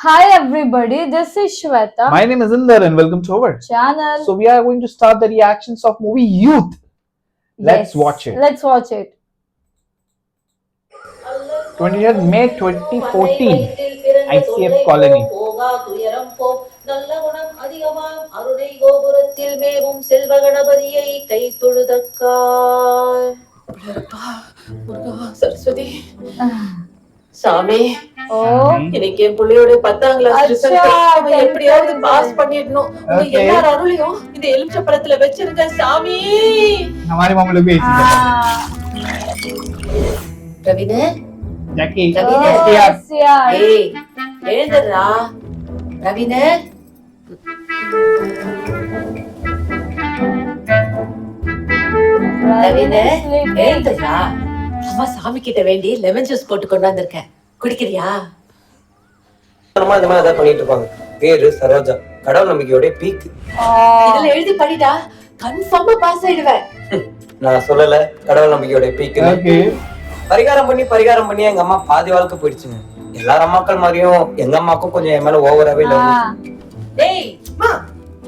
Hi everybody, this is Shweta. My name is Inder and welcome to our channel. So we are going to start the reactions of movie Youth. Let's Yes, watch it. Let's watch it. 20th May 2014 ICF Colony. நல்ல குணம் அதிகமாம் அருணை கோபுரத்தில் மேவும் செல்வ கணபதியை கை தொழுதக்காய் சரஸ்வதி சாமி இன்னைக்கு என் பிள்ளையோட 10ஆம் கிளாஸ் ரிசல்ட் அவன் எப்படியாவது பாஸ் பண்ணிடணும். உங்க எல்லார அருளையும் இந்த எலுமிச்சப்பழத்துல வச்சிருங்க சாமி. हमारे मामले में ரவினே ஜாக்கி ஏய் எழுந்துடா ரவினே. ரவினே எழுந்துடா. அம்மா சாமி கிட்ட வேண்டி லெமன் ஜூஸ் போட்டு கொண்டு வந்திருக்கேன், குடிக்கிறியா? இந்த மாதிரி அதான் பண்ணிட்டு இருப்பாங்க. பேரு சரோஜா, கடவுள் நம்பிக்கையோட பீக். இதுல எழுதி படிடா, கன்ஃபார்மா பாஸ் ஆயிடுவேன். நான் சொல்லல கடவுள் நம்பிக்கையோட பீக். பரிகாரம் பண்ணி எங்க அம்மா பாதி வாழ்க்கை போயிடுச்சுங்க. எல்லா அம்மாக்கள் மாதிரியும் எங்க அம்மாக்கும் கொஞ்சம் என் மேல ஓவராவே லவ். டேய் அம்மா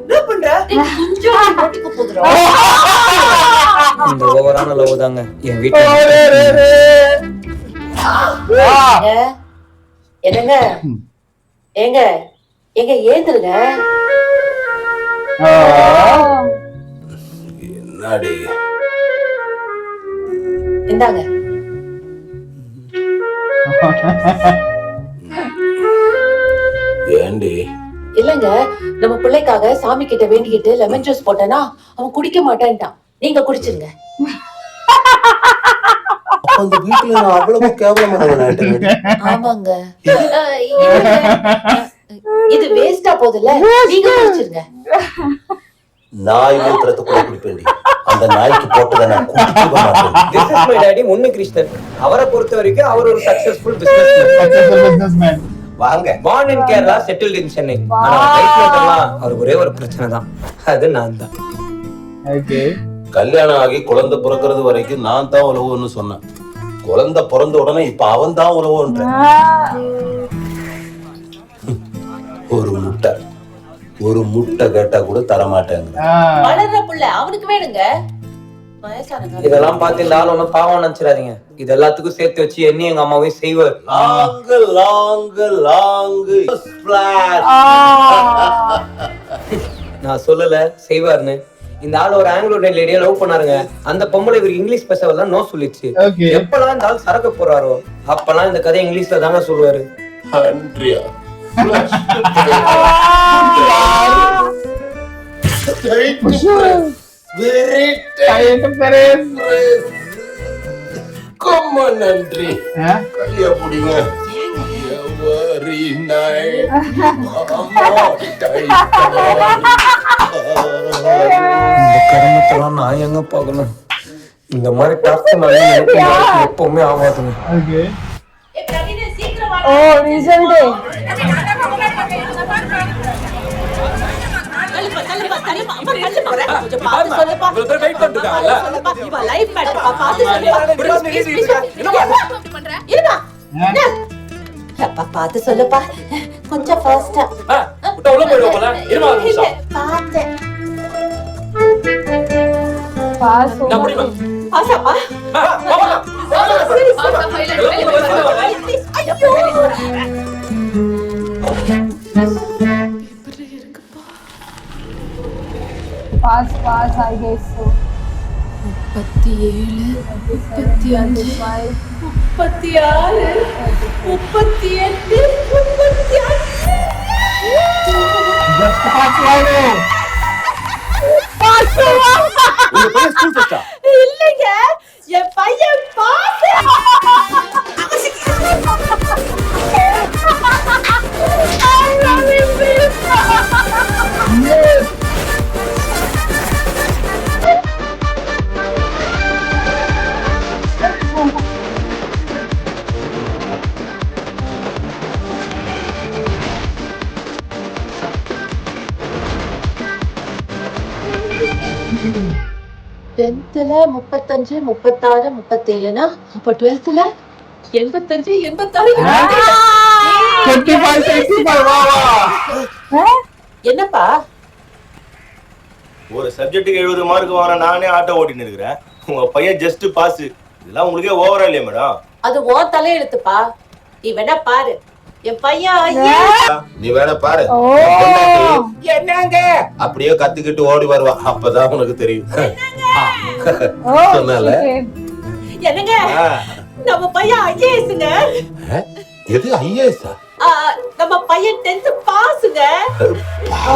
என்ன பண்ற? கொஞ்சம் ஓட்டிக்கு போதுறா. இந்த ஓவரான லவ் தாங்க என் வீட்ல. என்னங்க ஏங்க எங்க ஏந்துருங்க. என்னடி இந்தாங்க. ஏண்டி இல்லங்க, நம்ம பிள்ளைக்காக சாமி கிட்ட வேண்டிக்கிட்டு லெமன் ஜூஸ் போட்டேனா அவன் குடிக்க மாட்டேன்ட்டான். நீங்க குடிச்சிருங்க. அந்த வீட்டுல நான் அவ்வளவு கேவலமானவனாயிட்டேன். ஆமாங்க, இது வேஸ்டா போகுதுல்ல, நீங்க குடிச்சிருங்க. நாய் மூத்திரத்தை கூட குடிப்பேன்டி. அந்த நாய்க்கு போட்டதை நான் குடிக்கவே மாட்டேன். This is my daddy முன்னு கிருஷ்ணன். அவரை பொறுத்த வரைக்கும் அவர் ஒரு சக்சஸ்ஃபுல் பிசினஸ்மேன். வாங்க. born in Kerala, settled in Chennai. ஆனா லைஃப்ல எல்லாம் அவர் ஒரே ஒரு பிரச்சனை தான், அது நான் தான். கல்யாணம் ஆகி குழந்தை பிறக்கிறது வரைக்கும் நான் தான் உலகம்னு சொன்னேன். குழந்தை பிறந்த உடனே இப்ப அவன் தான் உலகம்ன்ற. ஒரு முட்டை கேட்டா கூட தரமாட்டேங்க. வளர்ற புள்ள அவனுக்கு வேணுங்க. இதெல்லாம் பார்த்து இந்த ஆள் ஒன்னும் பாவம் நினைச்சிடாதீங்க. இது எல்லாத்துக்கும் சேர்த்து வச்சு என்னையும் எங்க அம்மாவையும் செய்வார். நான் சொல்லல செய்வார்னு. இந்த ஆள் ஒரு ஆங்கிலோ லேடியா லவ் பண்ணாருங்க. அந்த பொம்பளை இவர் இங்கிலீஷ் பேசவெல்லாம் நோ சொல்லிச்சு. எப்பெல்லாம் இந்த ஆள் சரக்கு போறாரோ அப்பெல்லாம் இந்த கதை இங்கிலீஷ்ல தாங்க சொல்லுவாரு. நன்றி. கைய புடிங்க. நான் எங்க பாக்கணும் இந்த மாதிரி டாஸ்க் எப்பவுமே ஆகாதுங்க. பாத்து சொல்லுப்பா, கொஞ்சம் ஃபாஸ்டா. Pass, I guess so. 37, 35, 36, 38, 38. இல்லைங்க, என் பையன் பாஸ். டென்த்ல 35, 36, 37னா அப்ப 12th 85, 86. 25 65 வா வா. என்னப்பா ஒரு சப்ஜெக்ட்டுக்கு 70 மார்க் வாங்கின நானே ஆட்டோ ஓட்டின்னு இருக்கிறேன். உங்க பையன் ஜஸ்ட் பாஸ். இதெல்லாம் உங்களுக்கே ஓவரா இல்லையா மேடம்? அது ஓ தலையெழுத்துப்பா. நீ வேணா பாரு என் பையன் நீ வேணா பாரு. ஓ. என்னங்க அப்படியே கத்திக்கிட்டு ஓடி வருவா. அப்பதான் உனக்கு தெரியும். ஓ, சொன்னால okay. என்னங்க நம்ம பையன் ஐஏஎஸ்ங்க. எது ஐஏஎஸ்? நம்ம பையன் 10th பாஸ்ங்க. ஓ.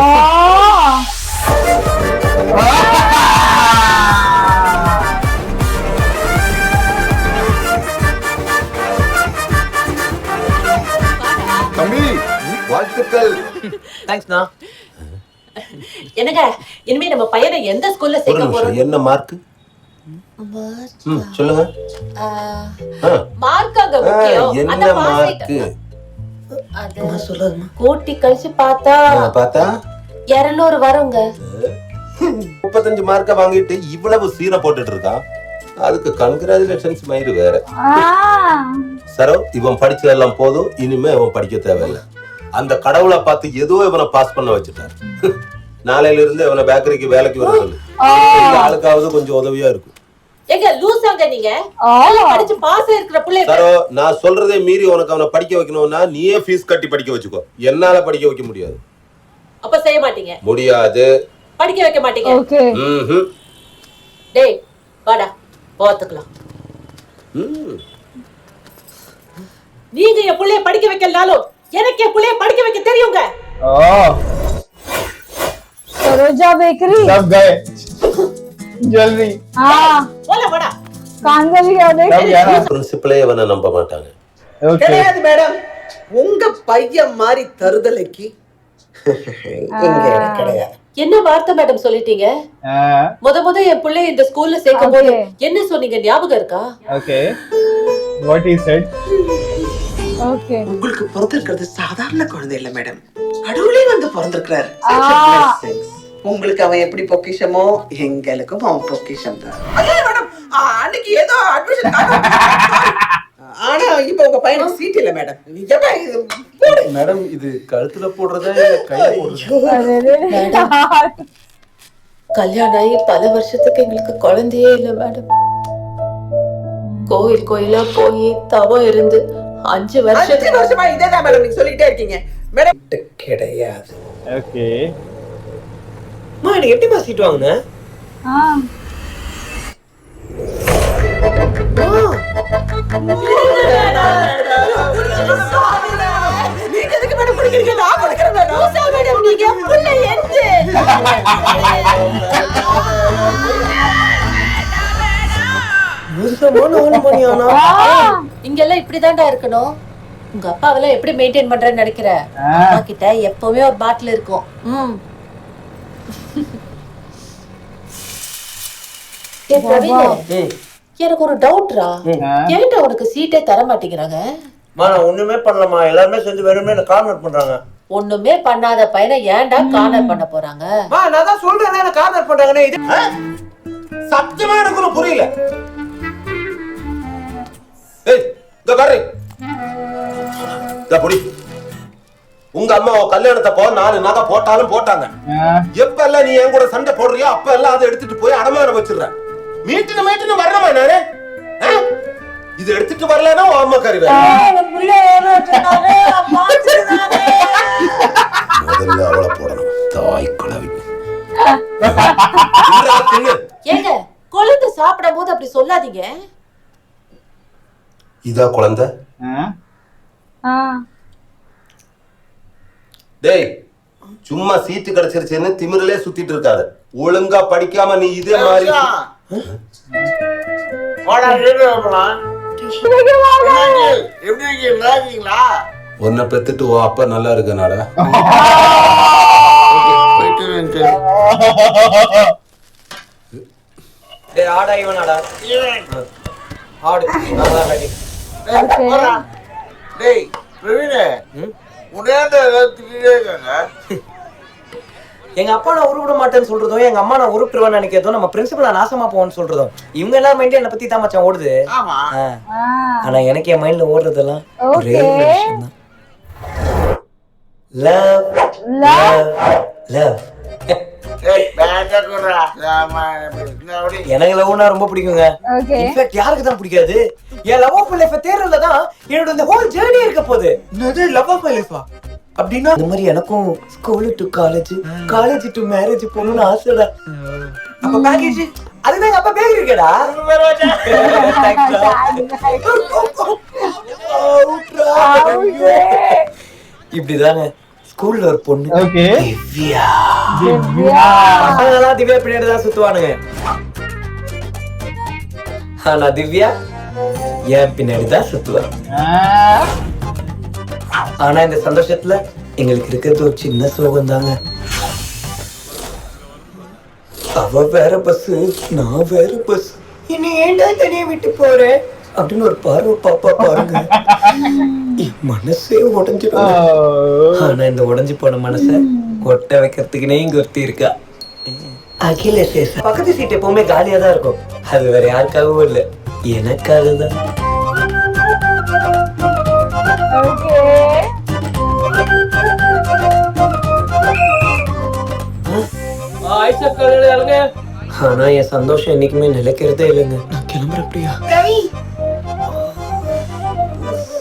தம்பி வாழ்த்துக்கள். தேங்க்ஸ்ண்ணா. என்னங்க இனிமே நம்ம பையனை எந்த ஸ்கூல்ல ஒரு சேர்க்க நிமிஷம், போறோம்? என்ன மார்க்? சொல்லுங்க. மார்க்காங்க முக்கியம். என்ன அந்த மார்க்? அது சொல்லுங்க. கூட்டி கழிச்சு பார்த்தா பார்த்தா 200 வருங்க. 35 மார்க்க வாங்கிட்டு இவ்வளவு சீரை போட்டுட்டு இருக்கான். அதுக்கு கங்க்ராச்சுலேஷன்ஸ் மயிறு வேற. சரோ, இவன் படிச்சதெல்லாம் போதும். இனிமே அவன் படிக்க தேவையில்லை. அந்த கடவுளை பார்த்து ஏதோ இவனை பாஸ் பண்ண வச்சுட்டார். நாளையில இருந்து இவனை பேக்கரிக்கு வேலைக்கு வர சொல்லு. இந்த ஆளுக்காவது கொஞ்சம் உதவியா இருக்கும். எங்க லூசாங்க நீங்க? படிச்சு பாஸ் இருக்கிற புள்ளை. சரோ, நான் சொல்றதே மீறி உனக்கு அவனை படிக்க வைக்கணும்னா நீயே ஃபீஸ் கட்டி படிக்க வச்சுக்கோ. என்னால படிக்க வைக்க முடியாது. அப்ப செய்ய மாட்டீங்க? முடியாது. படிக்க வைக்க மாட்டீங்க? ஓகே. டேய் வாடா பாத்துக்கலாம். நீங்க என் புள்ளைய படிக்க வைக்கலனாலும் எனக்கு என் புள்ளைய படிக்க வைக்க தெரியுங்க. सरोजा बेकरी सब गए जल्दी. हाँ போல வாடா. कांगली और பிரின்சிபலே இவனை நம்ப மாட்டாங்க. ओके கிடையாது மேடம். உங்க பையன் மாதிரி தருதலைக்கு இங்க இடம் கிடையாது. என்ன வார்த்தை மேடம் சொல்லிட்டீங்க? முத என் புள்ளைய இந்த ஸ்கூல்ல சேர்க்கும் போது என்ன சொன்னீங்க ஞாபகம் இருக்கா? Okay what he said. Okay. உங்களுக்கு பிறந்திருக்கிறது சாதாரண குழந்தை இல்ல மேடம். கடவுளே வந்து பிறந்திருக்கிறாரு. உங்களுக்கு அவன் எப்படி பொக்கிஷமோ எங்களுக்கும் அவன் பொக்கிஷம் தான். ஐயோ மேடம், அன்னைக்கு ஏதோ அட்மிஷன் ஆனா இப்ப உங்க பையனுக்கு சீட் இல்ல மேடம். எப்ப இது மேடம், இது கழுத்துல போடுறதா இல்ல கையில போடுறதா? கல்யாணம் ஆகி பல வருஷத்துக்கு எங்களுக்கு குழந்தையே இல்ல மேடம். கோயிலா போய் தவம் இருந்து 5 வருஷமா இதேதான் மேடம் நீங்க சொல்லிட்டே இருக்கீங்க மேடம். கிடையாது. ओके அம்மா, எனக்கு எப்படிமா சீட் வாங்குன? हाँ நீங்க எதுக்கு மேடம் குடிக்கிறீங்க? நான் குடிக்கிறேன் மேடம். நீங்க புள்ள எந்து இங்கெல்லாம் இப்படிதான்டா இருக்கணும். உங்க அப்பாவெல்லாம் எப்படி மெயின்டைன் பண்றேன்னு நினைக்கிற? அப்பா கிட்ட எப்பவுமே ஒரு பாட்டில் இருக்கும். எனக்கு ஒரு டவுட்ரா. ஏன்டா உனக்கு சீட்டே தர மாட்டேங்கிறாங்க? நான் ஒண்ணுமே பண்ணலமா. எல்லாருமே சேர்ந்து வேணுமே என்ன கார்னர் பண்றாங்க. ஒண்ணுமே பண்ணாத பையனை ஏன்டா கார்னர் பண்ண போறாங்க? நான் தான் சொல்றேன் என்ன கார்னர் பண்றாங்கன்னு. இது சத்தியமா எனக்கு ஒன்றும் புரியல. ஏய், இங்க பாரு. இந்த புடி. உங்க அம்மா கல்யாணத்தப்போ 4 நகை போட்டாலும் போட்டாங்க. எப்ப எல்லாம் நீ என் கூட சண்டை போடுறியோ அப்ப எல்லாம் அதை எடுத்துட்டு போய் அடமானம் வச்சிடுற. மீட்டுன்னு வரணுமா நானு? இது எடுத்துட்டு வரலன்னா உன் அம்மா கறி வேற. முதல்ல அவளை போடணும். தாய் குழவி. ஏங்க குழந்தை சாப்பிடும் போது அப்படி சொல்லாதீங்க. இதா குழந்தை? हाँ டேய், சும்மா சீட்டு கிடைச்சிருச்சுன்னு திமிரலே சுத்திட்டு இருக்காத. ஒழுங்கா படிக்காம நீ இதே மாதிரி உன்னை பெத்துட்டு ஓ அப்பா நல்லா இருக்கனாடா. டேய், ஆடா இவனாடா. ஆடு. நான் ரெடி. டேய் பிரவீனே, உன்னையாண்ட ஏதாவது திட்டிட்டே இருக்காங்க. எங்க அப்பா நான் உருவிட மாட்டேன்னு சொல்றதும் எங்க அம்மா நான் உருப்பிடுவேன்னு நினைக்கிறதும் நம்ம பிரின்சிபல் நாசமா போவேன்னு சொல்றதும் இவங்க எல்லாரும் மைண்ட்ல என்ன பத்தி தான் மச்சான் ஓடுது. ஆமா. ஆனா எனக்கு என் மைண்ட்ல ஓடுறதெல்லாம் ஒரே ஒரு விஷயம் தான். Love love love. எனக்கு லவ்னா ரொம்ப பிடிக்குங்க. ஓகே இன்ஃபேக்ட் யாருக்கு தான் பிடிக்காது? என் லவ் ஆஃப் மை லைஃப் தேர்றதுல தான் என்னோட இந்த ஹோல் ஜர்னி இருக்க போகுது. என்னது லவ் ஆஃப் மை லைஃபா? அப்படின்னா இந்த மாதிரி எனக்கும் school to college, college to marriage போகணும்னு ஆசைடா. அப்ப பேக்கேஜ் அதுதான் அப்பா பேக்கேஜ் இருக்கடா. இப்படிதாங்க ஸ்கூல்ல ஒரு பொண்ணு ஓகே திவ்யா. பசங்கெல்லாம் திவ்யா பின்னாடி தான் சுத்துவானுங்க. ஆனா திவ்யா என் பின்னாடி தான் சுத்துவாங்க. ஆனா இந்த சந்தோஷத்துல எங்களுக்கு இருக்கிறது ஒரு சின்ன சோகம் தாங்க. அவ வேற பஸ், நான் வேற பஸ். இனி ஏன்டா தனியா விட்டு போறேன் அப்படின்னு ஒரு பார்வை பாப்பா பாருங்க. என் மனசே உடைஞ்சிடும். ஆனா இந்த உடைஞ்சு போன மனச கொட்ட வைக்கிறதுக்குனே இங்க ஒருத்தி இருக்கா. அகிலேஷ் பக்கத்து சீட் எப்பவுமே காலியா தான் இருக்கும். அது வேற யாருக்காகவும் இல்ல, எனக்காக தான். ஓகே ஆனா என் சந்தோஷம் என்னைக்குமே நிலைக்கிறதே இல்லைங்க. நான் கிளம்புறேன் பிரியா.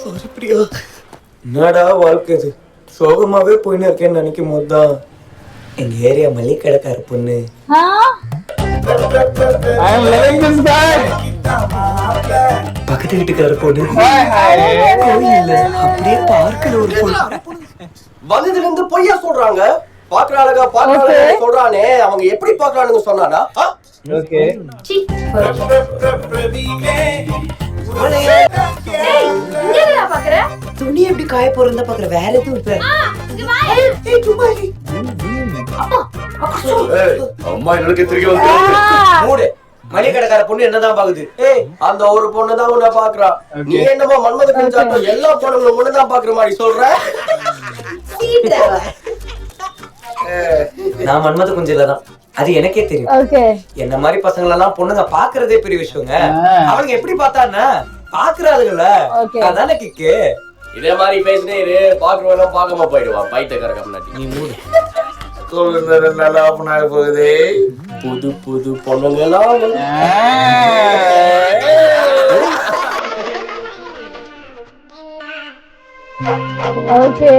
சாரி பிரியா. என்னடா வாழ்க்கை இது, சோகமாவே போயின்னு இருக்கேன்னு நினைக்கும் போதுதான் எங்க ஏரியா மளிகை கடைக்கார பொண்ணு I am loving this guy. பக்கத்து வீட்டுக்கார பொண்ணு கோயில்ல அப்படியே பார்க்கல ஒரு பொண்ணு வந்ததுல இருந்து பொய்யா சொல்றாங்க. பாக்குற அழகா பாக்குற அழகா சொல்றானே, அவங்க எப்படி பாக்குறானுங்க சொன்னானா? ஓகே துணி எப்படி காய போறதா பாக்குற, வேற எதுவும் இல்ல. அம்மா எனக்கு திரும்பி வந்து மூடு. மளிகை கடைக்கார பொண்ணு என்னதான் பாக்குது? ஏய், அந்த ஒரு பொண்ணுதான் உன்னை பாக்குறா. நீ என்னமோ மன்மத குஞ்சாட்டம் எல்லா பொண்ணுங்களும் ஒண்ணுதான் பாக்குற மாதிரி சொல்ற. நான் மன்மத குஞ்சிலதான், அது எனக்கே தெரியும். ஓகே என்ன மாதிரி பசங்களெல்லாம் பொண்ணுங்க பாக்குறதே பெரிய விஷயங்க. அவங்க எப்படி பார்த்தான்னா பாக்குறாதுங்கள, அதானே கிக்கு. இதே மாதிரி பேசினே இரு, பாக்குறவெல்லாம் பார்க்காம போயிடுவான் பைத்தியக்கார கம்னாட்டி. நீ மூடு. நல்லா ஓப்பன் ஆக போகுது. புது புது பொண்ணுங்க எல்லாம் ஓகே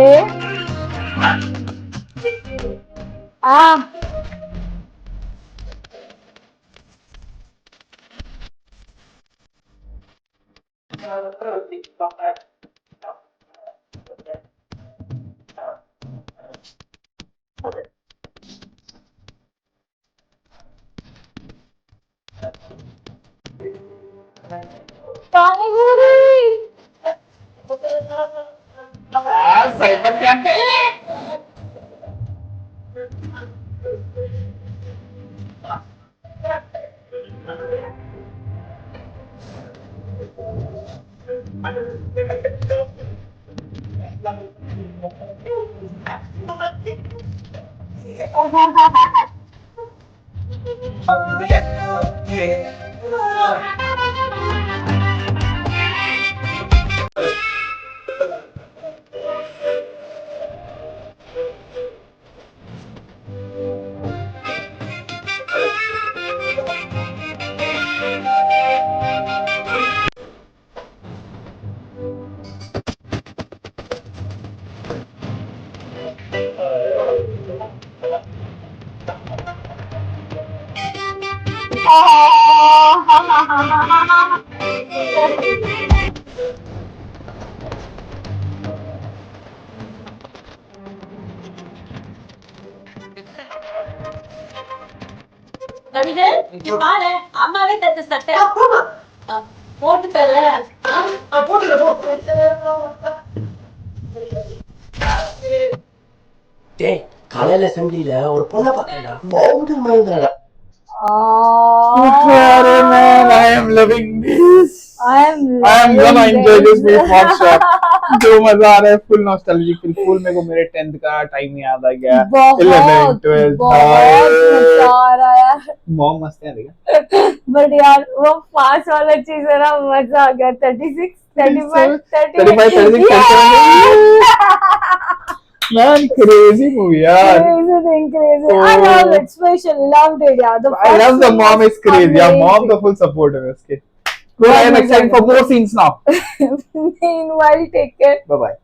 அம்மாவே தச்ச சட்டை போட்டு தர டேய், காலையில அசெம்பிளில ஒரு பொண்ணை பார்த்தேன்டா, powder மயங்கடா. man, I am loving this. I am gonna enjoy this with WhatsApp. जो मजा आ रहा है, फुल नॉस्टैल्जिक फुल मेरे को मेरे 10th का टाइम याद आ गया। 11 12 बहुत मजा आ रहा है यार। मॉम मस्त है देखा। बट यार वो 5 वाला चीज है ना, मजा आ गया। 36 35 36 Man, crazy movie, yeah. Crazy thing, crazy. I love it, especially loved it. Yeah, the I love first the scene mom was is crazy. Yeah, mom amazing. the full support in this kid. Good, I am excited for more scenes now. Meanwhile, take care. Bye bye.